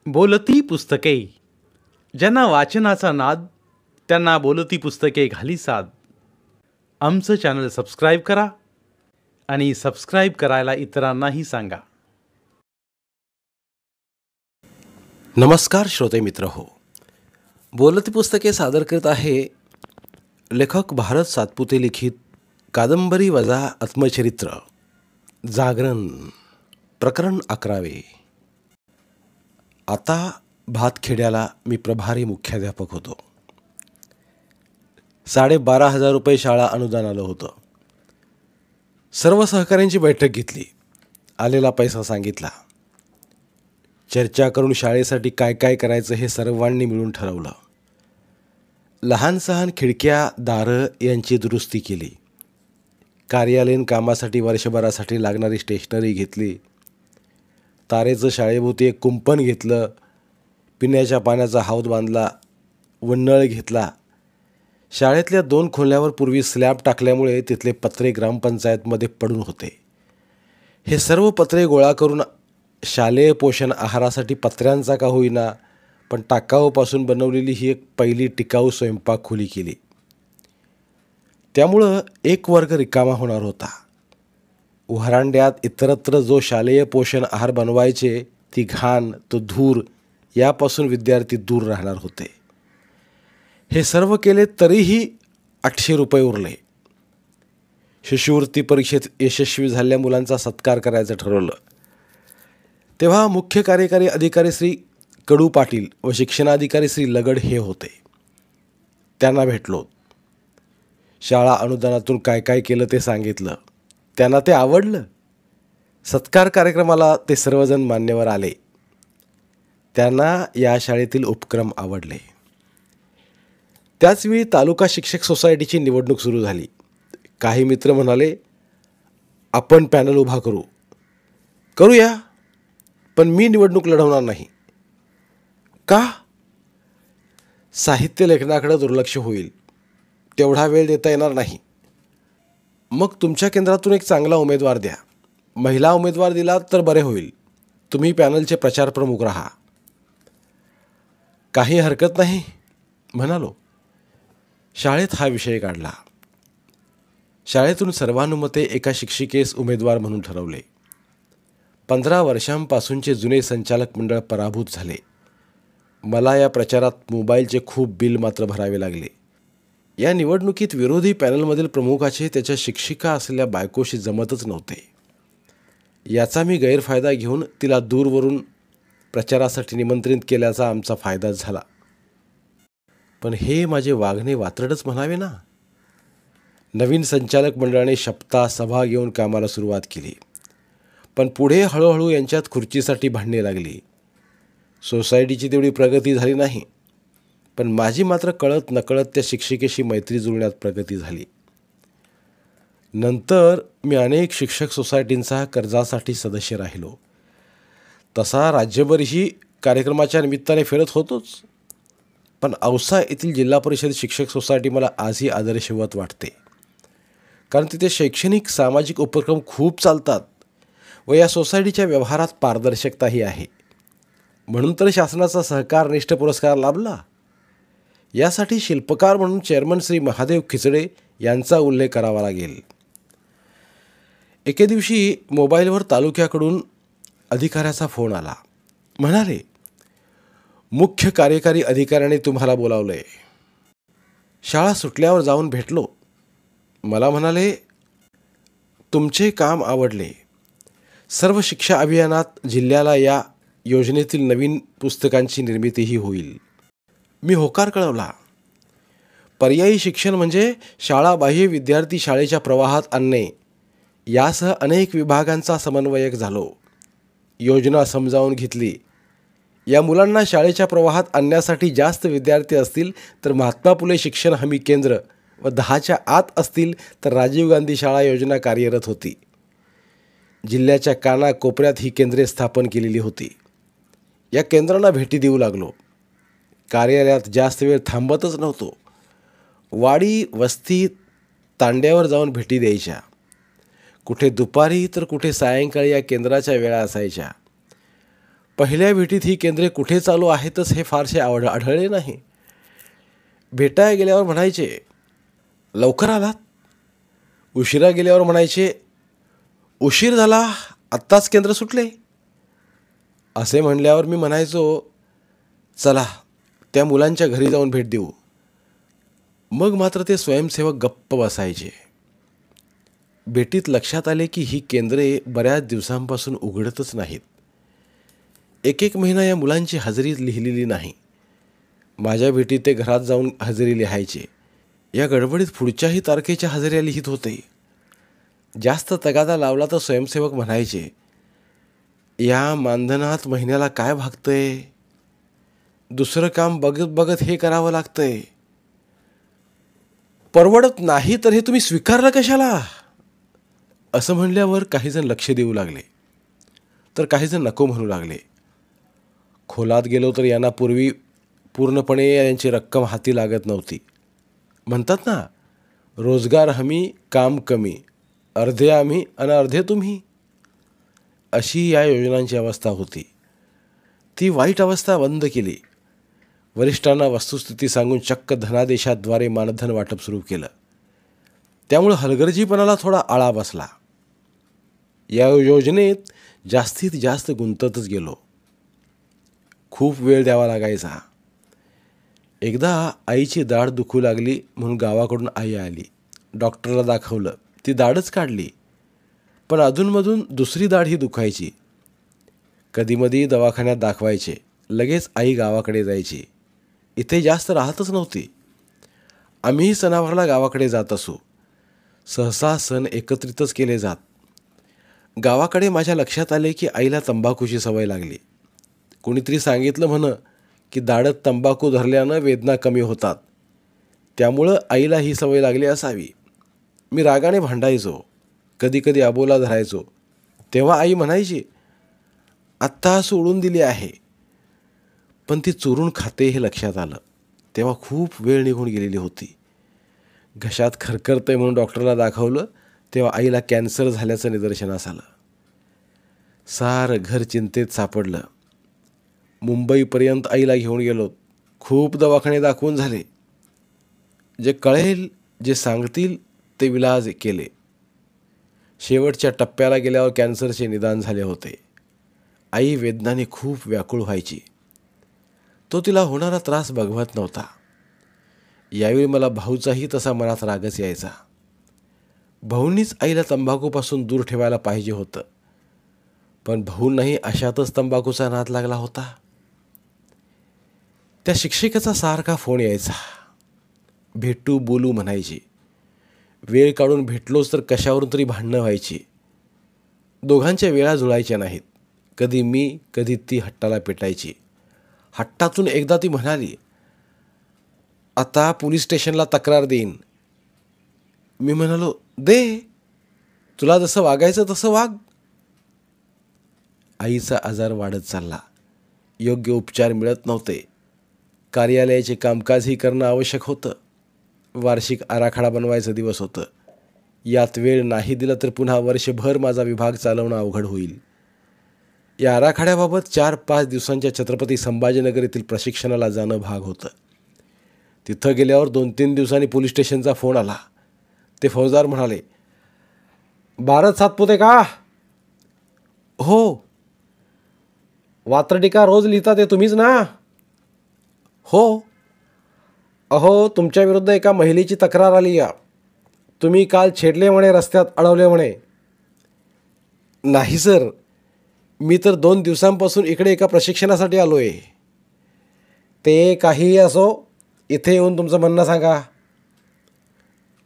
बोलती पुस्तके. ज्यांना वाचनाचा नाद त्यांना बोलती पुस्तके घाली साद. आमचं चॅनल सबस्क्राईब करा आणि सबस्क्राईब करायला इतरांनाही सांगा. नमस्कार श्रोते मित्र हो, बोलती पुस्तके सादर करत आहे लेखक भारत सातपुते लिखित कादंबरी वजा आत्मचरित्र जागरण प्रकरण 11. आता भातखेड्याला मी प्रभारी मुख्याध्यापक होतो. 12,500 रुपये शाळा अनुदान आलं होतं. सर्व सहकाऱ्यांची बैठक घेतली. आलेला पैसा सांगितला. चर्चा करून शाळेसाठी काय काय करायचं हे सर्वांनी मिळून ठरवलं. लहान सहान खिडक्या दारं यांची दुरुस्ती केली. कार्यालयीन कामासाठी वर्षभरासाठी लागणारी स्टेशनरी घेतली. तारेचं शाळेभोवती एक कुंपण घेतलं. पिण्याच्या पाण्याचा हौद बांधला व नळ घेतला. शाळेतल्या 2 खोल्यावर पूर्वी स्लॅब टाकल्यामुळे तिथले पत्रे ग्रामपंचायतमध्ये पडून होते. हे सर्व पत्रे गोळा करून शालेय पोषण आहारासाठी पत्र्यांचा का होईना पण टाकाऊपासून बनवलेली ही एक पहिली टिकाऊ स्वयंपाक खोली केली. त्यामुळं एक वर्ग रिकामा होणार होता. व्हरांड्यात इतरत्र जो शालेय पोषण आहार बनवायचे ती घाण तो धूर यापासून विद्यार्थी दूर राहणार होते. हे सर्व केले तरीही 800 रुपये उरले. शिष्यवृत्ती परीक्षेत यशस्वी झालेल्या मुलांचा सत्कार करायचं ठरवलं. तेव्हा मुख्य कार्यकारी अधिकारी श्री कडू पाटील व शिक्षणाधिकारी श्री लगड हे होते. त्यांना भेटलो. शाळा अनुदानातून काय काय केलं ते सांगितलं. त्यांना ते आवडलं. सत्कार कार्यक्रमाला ते सर्वजण मान्यवर आले. त्यांना या शाळेतील उपक्रम आवडले. त्याचवेळी तालुका शिक्षक सोसायटीची निवडणूक सुरू झाली. काही मित्र म्हणाले, आपण पॅनल उभा करूया, पण मी निवडणूक लढवणार नाही. का? साहित्य लेखनाकडे दुर्लक्ष होईल, तेवढा वेळ देता येणार नाही. मग तुमच्या केंद्रातून एक चांगला उमेदवार द्या. महिला उमेदवार दिला तर बरे होईल. तुम्ही पॅनलचे प्रचार प्रमुख राहा. काही हरकत नाही म्हणालो. शाळेत हा विषय काढला. शाळेतून सर्वानुमते एका शिक्षिकेस उमेदवार म्हणून ठरवले. 15 वर्षांपासूनचे जुने संचालक मंडळ पराभूत झाले. मला या प्रचारात मोबाईलचे खूप बिल मात्र भरावे लागले. या निवडणुकीत विरोधी पॅनलमधील प्रमुखाचे त्याच्या शिक्षिका असलेल्या बायकोशी जमतच नव्हते. याचा मी गैरफायदा घेऊन तिला दूरवरून प्रचारासाठी निमंत्रित केल्याचा आमचा फायदाच झाला. पण हे माझे वागणे वात्रडच म्हणावे ना. नवीन संचालक मंडळाने शपथा सभा घेऊन कामाला सुरुवात केली. पण पुढे हळूहळू यांच्यात खुर्चीसाठी भांडणे लागली. सोसायटीची तेवढी प्रगती झाली नाही, पण माझी मात्र कळत नकळत त्या शिक्षिकेशी मैत्री जुळण्यात प्रगती झाली. नंतर मी अनेक शिक्षक सोसायटींचा कर्जासाठी सदस्य राहिलो. तसा राज्यभरही कार्यक्रमाच्या निमित्ताने फिरत होतोच. पण औसा येथील जिल्हा परिषद शिक्षक सोसायटी मला आजही आदर्शवत वाटते. कारण तिथे शैक्षणिक सामाजिक उपक्रम खूप चालतात व या सोसायटीच्या व्यवहारात पारदर्शकताही आहे. म्हणून तर शासनाचा सहकारनिष्ठ पुरस्कार लाभला. यासाठी शिल्पकार म्हणून चेअरमन श्री महादेव खिचडे यांचा उल्लेख करावा लागेल. एके दिवशी मोबाईलवर तालुक्याकडून अधिकाऱ्याचा फोन आला. म्हणाले, मुख्य कार्यकारी अधिकाऱ्याने तुम्हाला बोलावलंय. शाळा सुटल्यावर जाऊन भेटलो. मला म्हणाले, तुमचे काम आवडले. सर्व शिक्षा अभियानात जिल्ह्याला या योजनेतील नवीन पुस्तकांची निर्मितीही होईल. मी होकार कळवला. पर्यायी शिक्षण म्हणजे शाळाबाह्य विद्यार्थी शाळेच्या प्रवाहात आणणे यासह अनेक विभागांचा समन्वयक झालो. योजना समजावून घेतली. या मुलांना शाळेच्या प्रवाहात आणण्यासाठी जास्त विद्यार्थी असतील तर महात्मा फुले शिक्षण हमी केंद्र व 10च्या आत असतील तर राजीव गांधी शाळा योजना कार्यरत होती. जिल्ह्याच्या कानाकोपऱ्यात ही केंद्रे स्थापन केलेली होती. या केंद्रांना भेटी देऊ लागलो. कार्यालयात जास्त वेळ थांबतच नव्हतो. वाडी वस्ती तांड्यावर जाऊन भेटी द्यायच्या. कुठे दुपारी तर कुठे सायंकाळी या केंद्राच्या वेळा असायच्या. पहिल्या भेटीत ही केंद्रे कुठे चालू आहेतच हे फारसे आढळले नाही. भेटायला गेल्यावर म्हणायचे, लवकर आलात. उशिरा गेल्यावर म्हणायचे, उशीर झाला, आत्ताच केंद्र सुटले. असे म्हणल्यावर मी म्हणायचो, चला त्या मुलांच्या घरी जाऊन भेट देऊ. मग मात्र ते स्वयंसेवक गप्प बसायचे. भेटीत लक्षात आले की ही केंद्रे बऱ्याच दिवसांपासून उघडतच नाहीत. एक महिना या मुलांची हजेरी लिहिलेली नाही. माझ्या भेटीत ते घरात जाऊन हजेरी लिहायचे. या गडबडीत पुढच्याही तारखेच्या हजेऱ्या लिहित होते. जास्त तगादा लावला तर स्वयंसेवक म्हणायचे, या मानधनात महिन्याला काय भागतंय, दुसरं काम बघत बघत हे करावं लागतंय, परवडत नाही तर हे तुम्ही स्वीकारलं कशाला. असं म्हणल्यावर काहीजण लक्ष देऊ लागले, तर काहीजण नको म्हणू लागले. खोलात गेलो तर यांना पूर्णपणे यांची रक्कम हाती लागत नव्हती. म्हणतात ना, रोजगार हमी काम कमी, अर्धे आम्ही आणि अर्धे तुम्ही, अशी या योजनांची अवस्था होती. ती वाईट अवस्था बंद केली. वरिष्ठांना वस्तुस्थिती सांगून चक्क धनादेशाद्वारे मानधन वाटप सुरू केलं. त्यामुळे हलगर्जीपणाला थोडा आळा बसला. या योजनेत जास्तीत जास्त गुंततच गेलो. खूप वेळ द्यावा लागायचा. एकदा आईची दाढ दुखू लागली म्हणून गावाकडून आई आली. डॉक्टरला दाखवलं, ती दाढच काढली, पण अधूनमधून दुसरी दाढही दुखायची. कधीमधी दवाखान्यात दाखवायचे, लगेच आई गावाकडे जायची. इथे जास्त राहतच नव्हती. आम्हीही सणावाराला गावाकडे जात असू. सहसा सण एकत्रितच केले जात. गावाकडे माझ्या लक्षात आले की आईला तंबाखूची सवय लागली. कोणीतरी सांगितलं म्हण की दाढत तंबाखू धरल्यानं वेदना कमी होतात, त्यामुळं आईला ही सवय लागली असावी. मी रागाने भांडायचो, कधी कधी अबोला धरायचो. तेव्हा आई म्हणायची, आत्ता सोडून दिली आहे, पण ती चुरून खाते हे लक्षात आलं. तेव्हा खूप वेळ निघून गेलेली होती. घशात खरखरतंय म्हणून डॉक्टरला दाखवलं, तेव्हा आईला कॅन्सर झाल्याचं निदर्शनास आलं. सारं घर चिंतेत सापडलं. मुंबईपर्यंत आईला घेऊन गेलो. खूप दवाखाने दाखवून झाले. जे कळेल, जे सांगतील ते विलाज केले. शेवटच्या टप्प्याला गेल्यावर कॅन्सरचे निदान झाले होते. आई वेदनाने खूप व्याकुळ व्हायची. तो तिला होणारा त्रास बघवत नव्हता. यावेळी मला भाऊचाही तसा मनात रागच यायचा. भाऊंनीच आईला तंबाखूपासून दूर ठेवायला पाहिजे होतं, पण भाऊंनाही अशातच तंबाखूचा नाद लागला होता. त्या शिक्षिकेचा सारखा फोन यायचा. भेटू बोलू म्हणायची. वेळ काढून भेटलोच तर कशावरून तरी भांडणं व्हायची. दोघांच्या वेळा जुळायच्या नाहीत. कधी मी, कधी ती हट्टाला पेटायची. हट्टातून एकदा ती म्हणाली, आता पोलीस स्टेशनला तक्रार देईन. मी म्हणालो, दे, तुला जसं वागायचं तसं वाग. आईचा आजार वाढत चालला. योग्य उपचार मिळत नव्हते. कार्यालयाचे कामकाजही करणं आवश्यक होतं. वार्षिक आराखडा बनवायचं दिवस होतं. यात वेळ नाही दिला तर पुन्हा वर्षभर माझा विभाग चालवणं अवघड होईल. या आराखड्याबाबत 4-5 दिवसांच्या छत्रपती संभाजीनगर येथील प्रशिक्षणाला जाणं भाग होतं. तिथं गेल्यावर 2-3 दिवसांनी पोलीस स्टेशनचा फोन आला. ते फौजदार म्हणाले, भारत सातपुते का? हो. वात्रटिका रोज लिहिता ते तुम्हीच ना? हो. अहो, तुमच्या विरुद्ध एका महिलेची तक्रार आली या. तुम्ही काल छेडले म्हणे, रस्त्यात अडवले म्हणे. नाही सर, मी तर 2 दिवसांपासून इकडे एका प्रशिक्षणासाठी आलो आहे. ते काहीही असो, इथे येऊन तुमचं म्हणणं सांगा.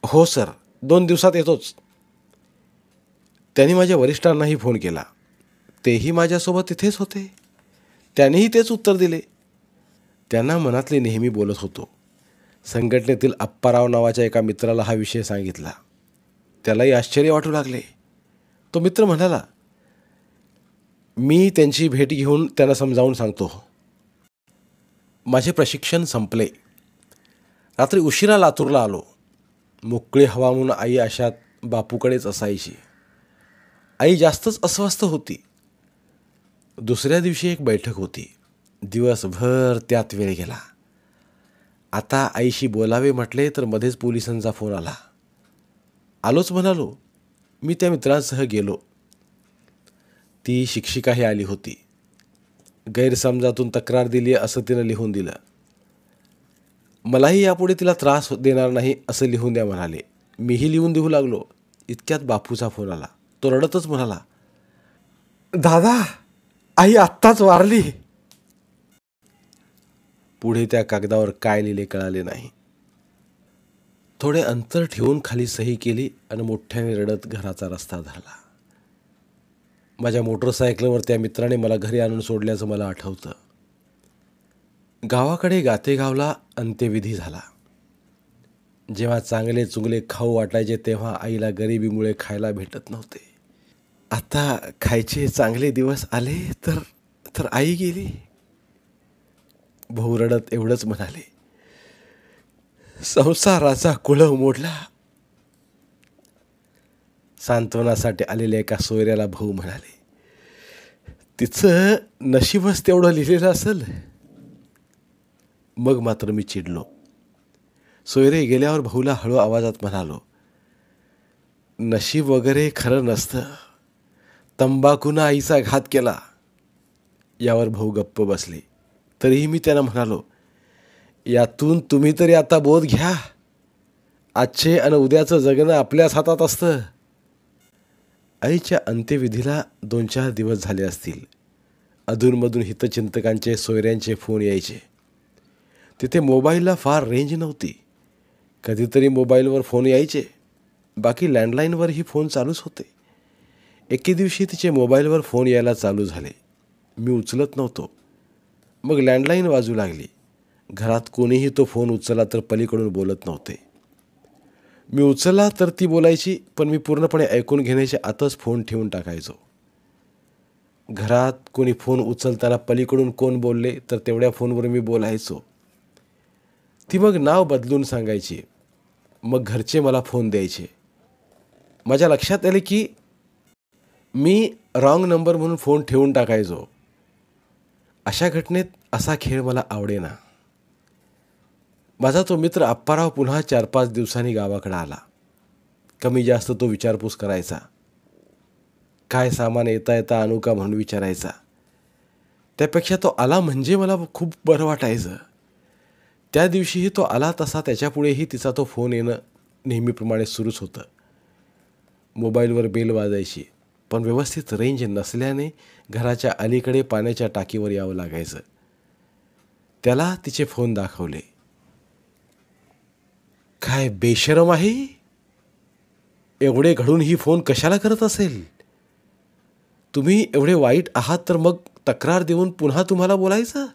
हो सर, 2 दिवसात येतोच. त्यांनी माझ्या वरिष्ठांनाही फोन केला. तेही माझ्यासोबत तिथेच होते. त्यांनीही तेच उत्तर दिले. त्यांना मनातले नेहमी बोलत होतो. संघटनेतील अप्पाराव नावाच्या एका मित्राला हा विषय सांगितला. त्यालाही आश्चर्य वाटू लागले. तो मित्र म्हणाला, मी त्यांची भेट घेऊन त्यांना समजावून सांगतो. माझे प्रशिक्षण संपले. रात्री उशिरा लातूरला आलो. मोकळी हवा म्हणून आई अशात बापूकडेच असायची. आई जास्तच अस्वस्थ होती. दुसऱ्या दिवशी एक बैठक होती. दिवसभर त्यात वेळ गेला. आता आईशी बोलावे म्हटले तर मध्येच पोलिसांचा फोन आला. आलोच म्हणालो. मी त्या मित्रांसह गेलो. ती शिक्षिकाही आली होती. गैरसमजातून तक्रार दिली असं तिनं लिहून दिलं. मलाही यापुढे तिला त्रास देणार नाही असं लिहून द्या म्हणाले. मीही लिहून देऊ लागलो. इतक्यात बापूचा फोन आला. तो रडतच म्हणाला, दादा, आई आत्ताच वारली. पुढे त्या कागदावर काय लिहिले कळाले नाही. थोडे अंतर ठेवून खाली सही केली आणि मोठ्याने रडत घराचा रस्ता धरला. माझ्या मोटरसायकलवर त्या मित्राने मला घरी आणून सोडल्याचं मला आठवतं. गावाकडे गातेगावला अंत्यविधी झाला. जेव्हा चांगले चुंगले खाऊ वाटायचे तेव्हा आईला गरिबीमुळे खायला भेटत नव्हते. आता खायचे चांगले दिवस आले तर आई गेली. भाऊ रडत एवढंच म्हणाले, संसाराचा कुळव मोडला. सांत्वनासाठी आलेल्या एका सोयऱ्याला भाऊ म्हणाले, तिचं नशीबच तेवढं लिहिलेलं असेल. मग मात्र मी चिडलो. सोयरे गेल्यावर भाऊला हळू आवाजात म्हणालो, नशीब वगैरे खरं नसतं. तंबाखूनं आईचा घात केला. यावर भाऊ गप्प बसले. तरीही मी त्यांना म्हणालो, यातून तुम्ही तरी आता बोध घ्या. आजचे आणि उद्याचं जगणं आपल्याच हातात असतं. आईच्या अंत्यविधीला 2-4 दिवस झाले असतील. अधूनमधून हितचिंतकांचे सोयऱ्यांचे फोन यायचे. तिथे मोबाईलला फार रेंज नव्हती. कधीतरी मोबाईलवर फोन यायचे. बाकी लँडलाईनवरही फोन चालूच होते. एके दिवशी तिचे मोबाईलवर फोन यायला चालू झाले. मी उचलत नव्हतो. मग लँडलाईन वाजू लागली. घरात कोणीही तो फोन उचलला तर पलीकडून बोलत नव्हते. मी उचलला तर ती बोलायची, पण मी पूर्णपणे ऐकून घेण्याच्या आतच फोन ठेवून टाकायचो. घरात कोणी फोन उचलताना पलीकडून कोण बोलले तर तेवढ्या फोनवर मी बोलायचो. ती मग नाव बदलून सांगायची. मग घरचे मला फोन द्यायचे. माझ्या लक्षात आले की मी रॉंग नंबर म्हणून फोन ठेवून टाकायचो. अशा घटनेत असा खेळ मला आवडेना. माझा तो मित्र आप्पाराव पुन्हा 4-5 दिवसांनी गावाकडे आला. कमी जास्त तो विचारपूस करायचा. काय सामान येता येता आणू का म्हणून विचारायचा. त्यापेक्षा तो आला म्हणजे मला खूप बरं वाटायचं. त्या दिवशीही तो आला तसा त्याच्यापुढेही तिचा तो फोन येणं नेहमीप्रमाणे सुरूच होतं. मोबाईलवर बेल वाजायची, पण व्यवस्थित रेंज नसल्याने घराच्या अलीकडे पाण्याच्या टाकीवर यावं लागायचं. त्याला तिचे फोन दाखवले. काय बेशरम आहे, एवढे घडून ही फोन कशाला करत असेल. तुम्ही एवढे वाईट आहात तर मग तक्रार देऊन पुन्हा तुम्हाला बोलायचं.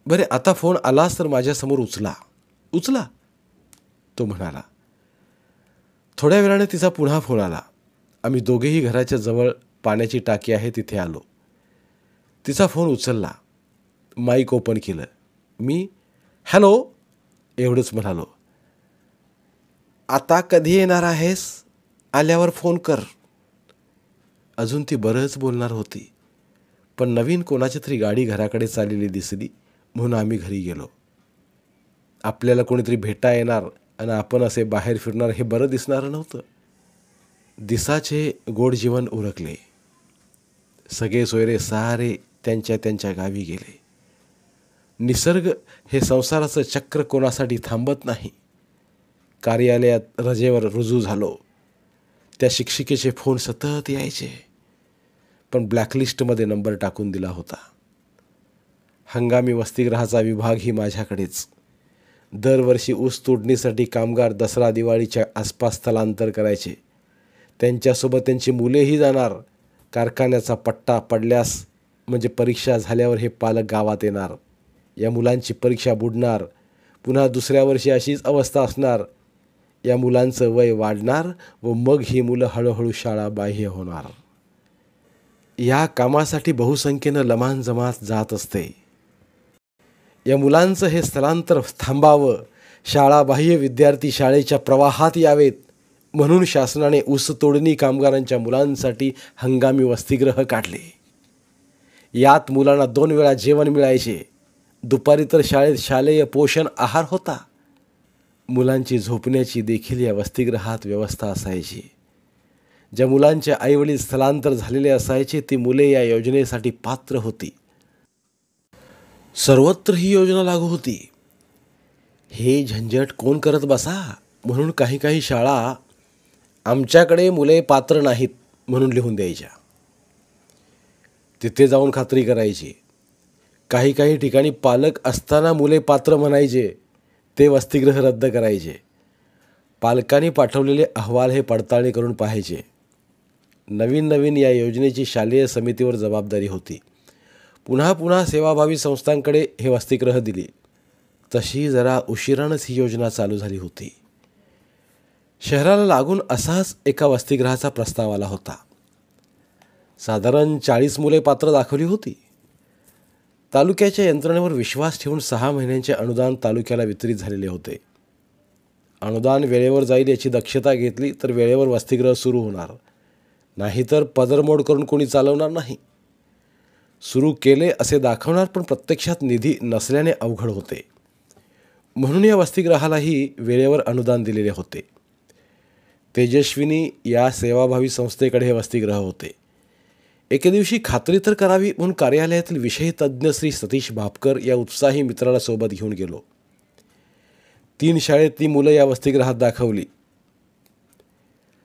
बरे, आता फोन आलास तर माझ्यासमोर उचला तो म्हणाला. थोड्या वेळाने तिचा पुन्हा फोन आला. आम्ही दोघेही घराच्या जवळ पाण्याची टाकी आहे तिथे आलो. तिचा फोन उचलला. माईक ओपन केलं. मी हॅलो एवढंच म्हणालो. आता कधी येणार आहेस, आल्यावर फोन कर. अजून ती बरंच बोलणार होती, पण नवीन कोणाची तरी गाडी घराकडे चाललेली दिसली म्हणून आम्ही घरी गेलो. आपल्याला कोणीतरी भेटा येणार आणि आपण असे बाहेर फिरणार हे बरं दिसणारं नव्हतं. दिसाचे गोड जीवन उरकले. सगळे सोयरे सारे त्यांच्या गावी गेले. निसर्ग हे संसाराचं चक्र कोणासाठी थांबत नाही. कार्यालयात रजेवर रुजू झालो. त्या शिक्षिकेचे फोन सतत यायचे, पण ब्लॅकलिस्टमध्ये नंबर टाकून दिला होता. हंगामी वसतिगृहाचा विभागही माझ्याकडेच. दरवर्षी ऊस तोडणीसाठी कामगार दसरा दिवाळीच्या आसपास स्थलांतर करायचे. त्यांच्यासोबत त्यांची मुलेही जाणार. कारखान्याचा पट्टा पडल्यास म्हणजे परीक्षा झाल्यावर हे पालक गावात येणार. या मुलांची परीक्षा बुडणार. पुन्हा दुसऱ्या वर्षी अशीच अवस्था असणार. या मुलांचं वय वाढणार व मग ही मुलं हळूहळू शाळा बाह्य होणार. या कामासाठी बहुसंख्येनं लमान जमात जात असते. या मुलांचं हे स्थलांतर थांबावं, शाळाबाह्य विद्यार्थी शाळेच्या प्रवाहात यावेत म्हणून शासनाने ऊस तोडणी कामगारांच्या मुलांसाठी हंगामी वसतिगृह काढले. यात मुलांना 2 वेळा जेवण मिळायचे. दुपारी तर शाळेत शालेय पोषण आहार होता. मुलांची झोपण्याची देखील या वसतिगृहात व्यवस्था असायची. ज्या मुलांचे आईवडील स्थलांतर झालेले असायचे ती मुले या योजनेसाठी पात्र होती. सर्वत्र ही योजना लागू होती. हे झंझट कोण करत बसा म्हणून काही काही शाळा आमच्याकडे मुले पात्र नाहीत म्हणून लिहून द्यायच्या. तिथे जाऊन खात्री करायची. काही काही ठिकाणी पालक असताना मुले पात्र म्हणायचे ते वसतिगृह रद्द करायचे. पालकांनी पाठवलेले अहवाल हे पडताळणी करून पाहायचे. नवीन या योजनेची शालेय समितीवर जबाबदारी होती. पुन्हा पुन्हा सेवाभावी संस्थांकडे हे वसतिगृह दिली. तशी जरा उशिरानंच ही योजना चालू झाली होती. शहराला लागून असाच एका वसतिगृहाचा प्रस्ताव आला होता. साधारण 40 मुले पात्र दाखवली होती. तालुक्याच्या यंत्रणेवर विश्वास ठेवून 6 महिन्यांचे अनुदान तालुक्याला वितरित झालेले होते. अनुदान वेळेवर जाईल याची दक्षता घेतली तर वेळेवर वसतिगृह सुरू होणार, नाहीतर पदरमोड करून कोणी चालवणार नाही. सुरू केले असे दाखवणार पण प्रत्यक्षात निधी नसल्याने अवघड होते. म्हणून या वसतिगृहालाही वेळेवर अनुदान दिलेले होते. तेजस्विनी या सेवाभावी संस्थेकडे हे वसतिगृह होते. एके दिवशी खात्री तर करावी म्हणून कार्यालयातील विषय तज्ज्ञ श्री सतीश भापकर या उत्साही मित्राला सोबत घेऊन गेलो. 3 शाळेतली मुलं या वसतिगृहात दाखवली.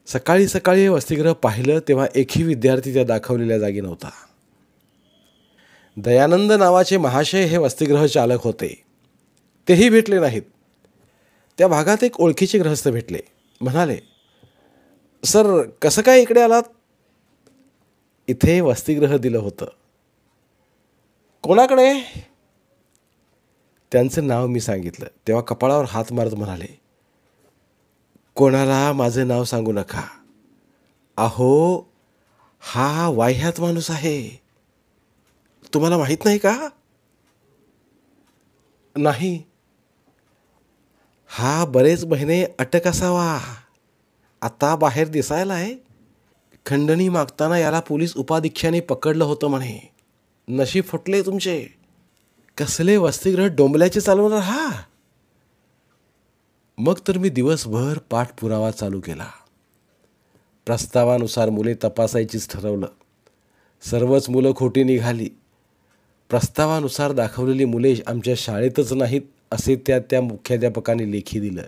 सकाळी सकाळी हे वसतिगृह पाहिलं तेव्हा एकही विद्यार्थी त्या दाखवलेल्या जागी नव्हता. दयानंद नावाचे महाशय हे वसतिगृह चालक होते. तेही भेटले नाहीत. त्या भागात एक ओळखीचे गृहस्थ भेटले. म्हणाले, सर कसं काय इकडे आलात? इथे वसतिगृह दिलं होतं. कोणाकडे? त्यांचं नाव मी सांगितलं तेव्हा कपाळावर हात मारत म्हणाले, कोणाला माझं नाव सांगू नका. अहो हा वाह्यात माणूस आहे. तुम्हाला माहीत नाही का? नाही. हा बरेच महिने अटक असावा. आता बाहेर दिसायला आहे. खंडणी मागताना याला पोलीस उपाधीक्षाने पकडलं होतं म्हणे. नशीब फुटले तुमचे. कसले वसतिगृह डोंबल्याचे चालवणार हा? मग तर मी दिवसभर पाठपुरावा चालू केला. प्रस्तावानुसार मुले तपासायचीच ठरवलं. सर्वच मुलं खोटी निघाली. प्रस्तावानुसार दाखवलेली मुले आमच्या शाळेतच नाहीत असे त्या मुख्याध्यापकांनी लेखी दिलं.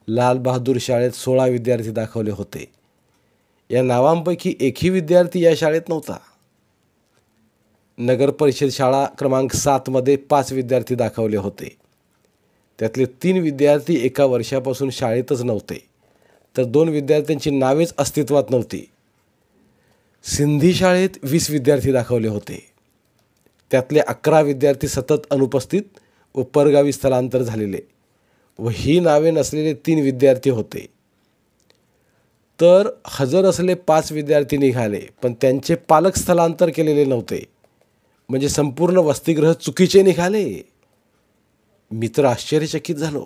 लाल बहादूर शाळेत 16 विद्यार्थी दाखवले होते. या नावांपैकी एकही विद्यार्थी या शाळेत नव्हता. नगर परिषद शाळा क्रमांक 7 मध्ये 5 विद्यार्थी दाखवले होते. त्यातले 3 विद्यार्थी एका वर्षापासून शाळेतच नव्हते, तर 2 विद्यार्थ्यांची नावेच अस्तित्वात नव्हती. सिंधी शाळेत 20 विद्यार्थी दाखवले होते. त्यातले 11 विद्यार्थी सतत अनुपस्थित व परगावी स्थलांतर झालेले व ही नावे नसलेले 3 विद्यार्थी होते. तर हजर असलेले 5 विद्यार्थी निघाले पण त्यांचे पालक स्थलांतर केलेले नव्हते. म्हणजे संपूर्ण वसतिगृह चुकीचे निघाले. मी तर आश्चर्यचकित झालो.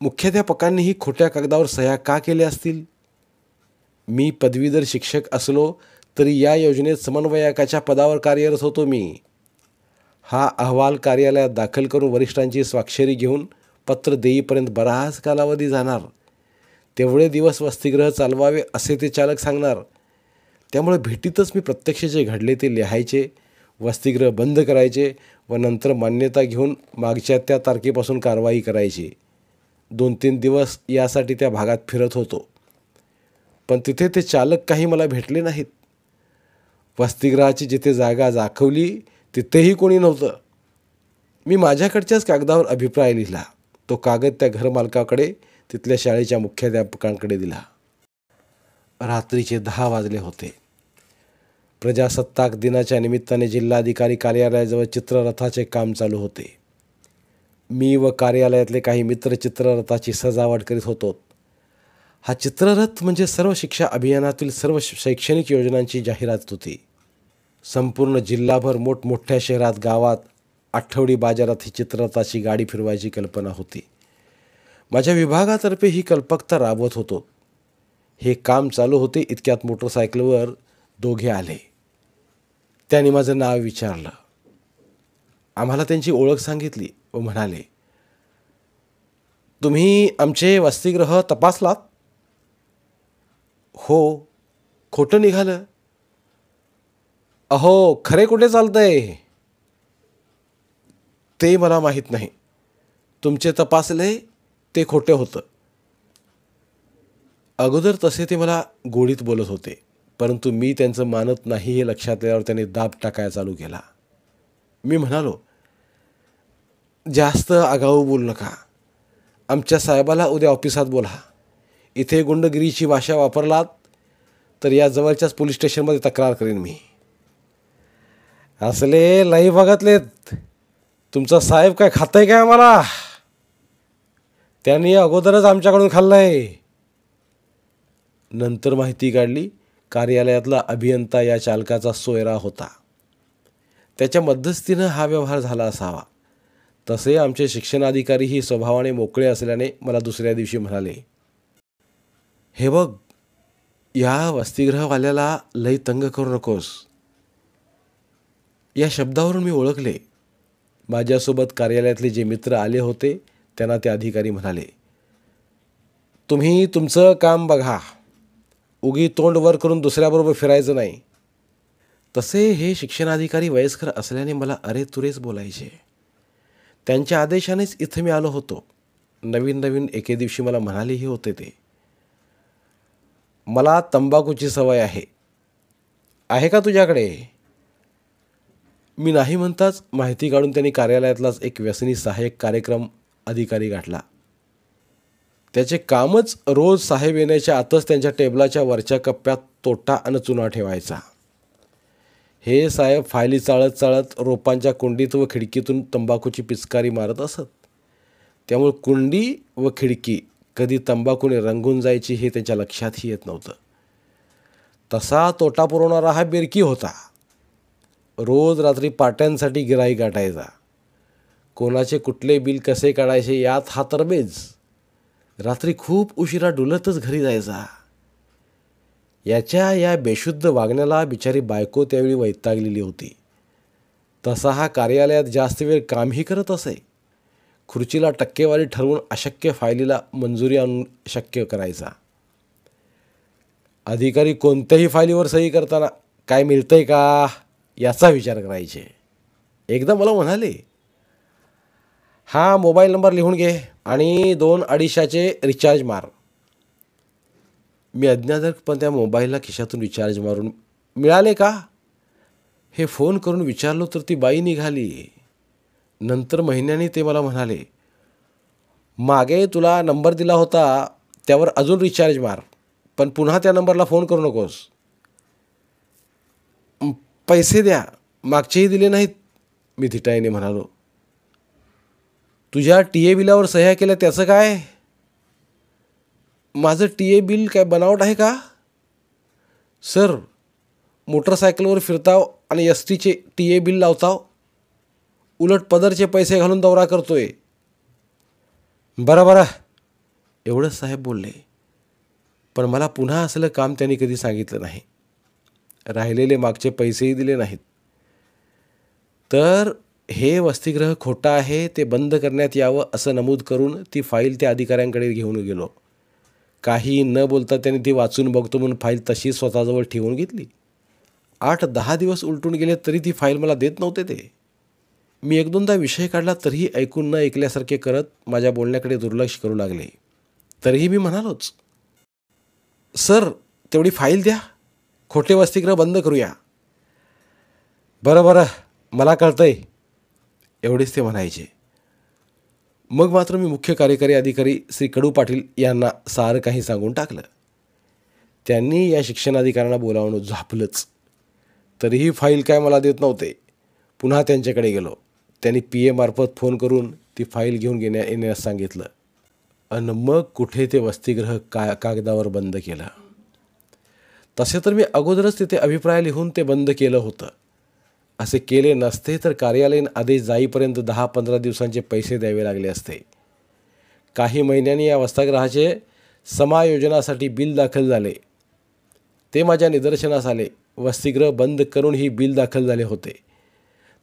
मुख्याध्यापकांनीही खोट्या कागदावर सह्या का केल्या असतील? मी पदवीधर शिक्षक असलो तरी या योजनेत समन्वयकाच्या पदावर कार्यरत होतो मी. हा अहवाल कार्यालयात दाखल करून वरिष्ठांची स्वाक्षरी घेऊन पत्र देईपर्यंत बराच कालावधी जाणार. तेवढे दिवस वसतिगृह चालवावे असे ते चालक सांगणार. त्यामुळे भेटीतच मी प्रत्यक्ष जे घडले ते लिहायचे, वसतिगृह बंद करायचे व नंतर मान्यता घेऊन मागच्या त्या तारखेपासून कारवाई करायची. 2-3 दिवस यासाठी त्या भागात फिरत होतो. पण तिथे ते चालक काही मला भेटले नाहीत. वसतिगृहाची जिथे जागा दाखवली तिथेही कोणी नव्हतं. मी माझ्याकडच्याच कागदावर अभिप्राय लिहिला. तो कागद त्या घरमालकाकडे तिथल्या शाळेच्या मुख्याध्यापकांकडे दिला. रात्रीचे 10 वाजले होते. प्रजासत्ताक दिनाच्या निमित्ताने जिल्हाधिकारी कार्यालयाजवळ चित्ररथाचे काम चालू होते. मी व कार्यालयातले काही मित्र चित्ररथाची सजावट करीत होतो. हा चित्ररथ म्हणजे सर्व शिक्षा अभियानातील सर्व शैक्षणिक योजनांची जाहिरात होती. संपूर्ण जिल्हाभर मोठमोठ्या शहरात, गावात, आठवडी बाजारात ही चित्ररथाची गाडी फिरवायची कल्पना होती. माझ्या विभागातर्फे ही कल्पकता राबवत होतो. हे काम चालू होते इतक्यात मोटरसायकलवर 2 आले. त्यांनी माझं नाव विचारलं. आम्हाला त्यांची ओळख सांगितली व म्हणाले, तुम्ही आमचे वसतिगृह तपासलात? हो. खोटं निघालं. अहो, खरे कुठे चालतंय? ते मला माहीत नाही. तुमचे तपासले ते खोटे होतं. अगोदर तसे ते मला गोडीत बोलत होते, परंतु मी त्यांचं मानत नाही हे लक्षात आल्यावर त्यांनी दाब टाकायला चालू केला. मी म्हणालो, जास्त आगाऊ बोलू नका. आमच्या साहेबाला उद्या ऑफिसात बोला. इथे गुंडगिरीची भाषा वापरलात तर या जवळच्याच पोलीस स्टेशनमध्ये तक्रार करेन मी. असले लई बघतलेत. तुमचा साहेब काय खातंय काय आम्हाला? त्यांनी अगोदरच आमच्याकडून खाल्लंय. नंतर माहिती काढली, कार्यालयातला अभियंता या चालकाचा सोयरा होता. त्याच्या मध्यस्थीनं हा व्यवहार झाला असावा. तसे आमचे शिक्षणाधिकारीही स्वभावाने मोकळे असल्याने मला दुसऱ्या दिवशी म्हणाले, हे बघ, या वसतिगृहवाल्याला लई तंग करू नकोस. या शब्दावरून मी ओळखले. माझ्यासोबत कार्यालयातले जे मित्र आले होते त्यांना ते अधिकारी म्हणाले, तुम्ही तुमचं काम बघा. उगी तोंड वर करून दुसऱ्याबरोबर फिरायचं नाही. तसे हे शिक्षणाधिकारी वयस्कर असल्याने मला अरे तुरेच बोलायचे. त्यांच्या आदेशानेच इथं मी आलो होतो. नवीन नवीन एके दिवशी मला म्हणालेही होते ते, मला तंबाखूची सवय आहे का तुझ्याकडे? मी नाही म्हणताच माहिती काढून त्यांनी कार्यालयातलाच एक व्यसनी सहाय्यक कार्यक्रम अधिकारी गाठला. त्याचे कामच रोज साहेब येण्याच्या आतच त्यांच्या टेबलाच्या वरच्या कप्प्यात तोटा आणि चुना ठेवायचा. हे साहेब फायली चाळत चाळत रोपांच्या कुंडीत व खिडकीतून तंबाखूची पिचकारी मारत असत. त्यामुळे कुंडी व खिडकी कधी तंबाखूने रंगून जायची हे त्यांच्या लक्षातही येत नव्हतं. तसा तोटा पुरवणारा हा बिरकी होता. रोज रात्री पाट्यांसाठी गिऱ्हाईक गाठायचा. कोणाचे कुठले बिल कसे काढायचे यात हा तरबेज. रात्री खूप उशिरा डुलतच घरी जायचा. याच्या या बेशुद्ध वागण्याला बिचारी बायको त्यावेळी वैतागलेली होती. तसा हा कार्यालयात जास्त वेळ कामही करत असे. खुर्चीला टक्केवारी ठरवून अशक्य फायलीला मंजुरी आणून शक्य करायचा. अधिकारी कोणत्याही फायलीवर सही करताना काय मिळतंय का याचा विचार करायचे. एकदा मला म्हणाले, हा मोबाईल नंबर लिहून घे आणि 2-250चे रिचार्ज मार. मी अज्ञातपणे त्या मोबाईलला खिशातून रिचार्ज मारून मिळाले का हे फोन करून विचारलो तर ती बाई निघाली. नंतर महिन्याने ते मला म्हणाले, मागे तुला नंबर दिला होता त्यावर अजून रिचार्ज मार, पण पुन्हा त्या नंबरला फोन करू नकोस. पैसे द्या, मागचेही दिले नाहीत, मी धिटाईने म्हणालो. तुझ्या टीए बिलावर सह्या केल्या त्याचं काय? माझं टीए बिल काय बनावट आहे का? सर, मोटरसायकलवर फिरताव आणि एसटीचे टीए बिल लावताव. उलट पदरचे पैसे घालून दौरा करतोय. बरं एवढंच साहेब बोलले. पण मला पुन्हा असलं काम त्यांनी कधी सांगितलं नाही. राहिलेले मागचे पैसेही दिले नाहीत. तर हे वसतिगृह खोटं आहे, ते बंद करण्यात यावं असं नमूद करून ती फाईल त्या अधिकाऱ्यांकडे घेऊन गेलो. काही न बोलता त्यांनी ती वाचून बघतो म्हणून फाईल तशी स्वतःजवळ ठेवून घेतली. 8-10 दिवस उलटून गेले तरी ती फाईल मला देत नव्हते ते. मी 1-2दा विषय काढला तरीही ऐकून न ऐकल्यासारखे करत माझ्या बोलण्याकडे दुर्लक्ष करू लागले. तरीही मी म्हणालोच, सर तेवढी फाईल द्या, खोटे वसतिगृह बंद करूया. बरं मला कळतंय, एवढेच ते म्हणायचे. मग मात्र मी मुख्य कार्यकारी अधिकारी श्री कडू पाटील यांना सारं काही सांगून टाकलं. त्यांनी या शिक्षणाधिकाऱ्यांना बोलावून झापलंच. तरीही फाईल काय मला देत नव्हते. पुन्हा त्यांच्याकडे गेलो. त्यांनी PA मार्फत फोन करून ती फाईल घेऊन येण्यास सांगितलं. आणि मग कुठे ते वसतिगृह कागदावर बंद केलं. तसे तर मी अगोदरच तिथे अभिप्राय लिहून ते बंद केलं होतं. असे केले नसते तर कार्यालयीन आदेश जाईपर्यंत 10-15 दिवसांचे पैसे द्यावे लागले असते. काही महिन्यांनी या वसतिगृहाचे समायोजनासाठी बिल दाखल झाले. ते माझ्या निदर्शनास आले वसतिगृह बंद करून ही बिल दाखल झाले होते.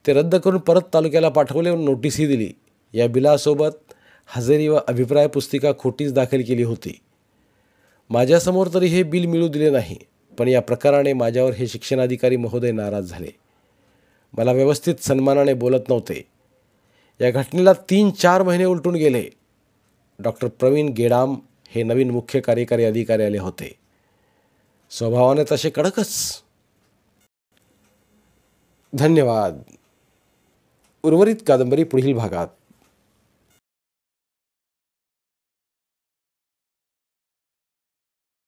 ते रद्द करून परत तालुक्याला पाठवले व नोटीसही दिली. या बिलासोबत हजेरी व अभिप्राय पुस्तिका खोटीच दाखल केली होती. माझ्यासमोर तरी हे बिल मिळू दिले नाही, पण या प्रकाराने माझ्यावर हे शिक्षणाधिकारी महोदय नाराज झाले. मला व्यवस्थित सन्मानाने बोलत नव्हते. या घटनेला 3-4 महिने उलटून गेले. डॉक्टर प्रवीण गेडाम हे नवीन मुख्य कार्यकारी अधिकारी आले होते. स्वभावाने तसे कडकच. धन्यवाद. उर्वरित कादंबरी पुढील भागात.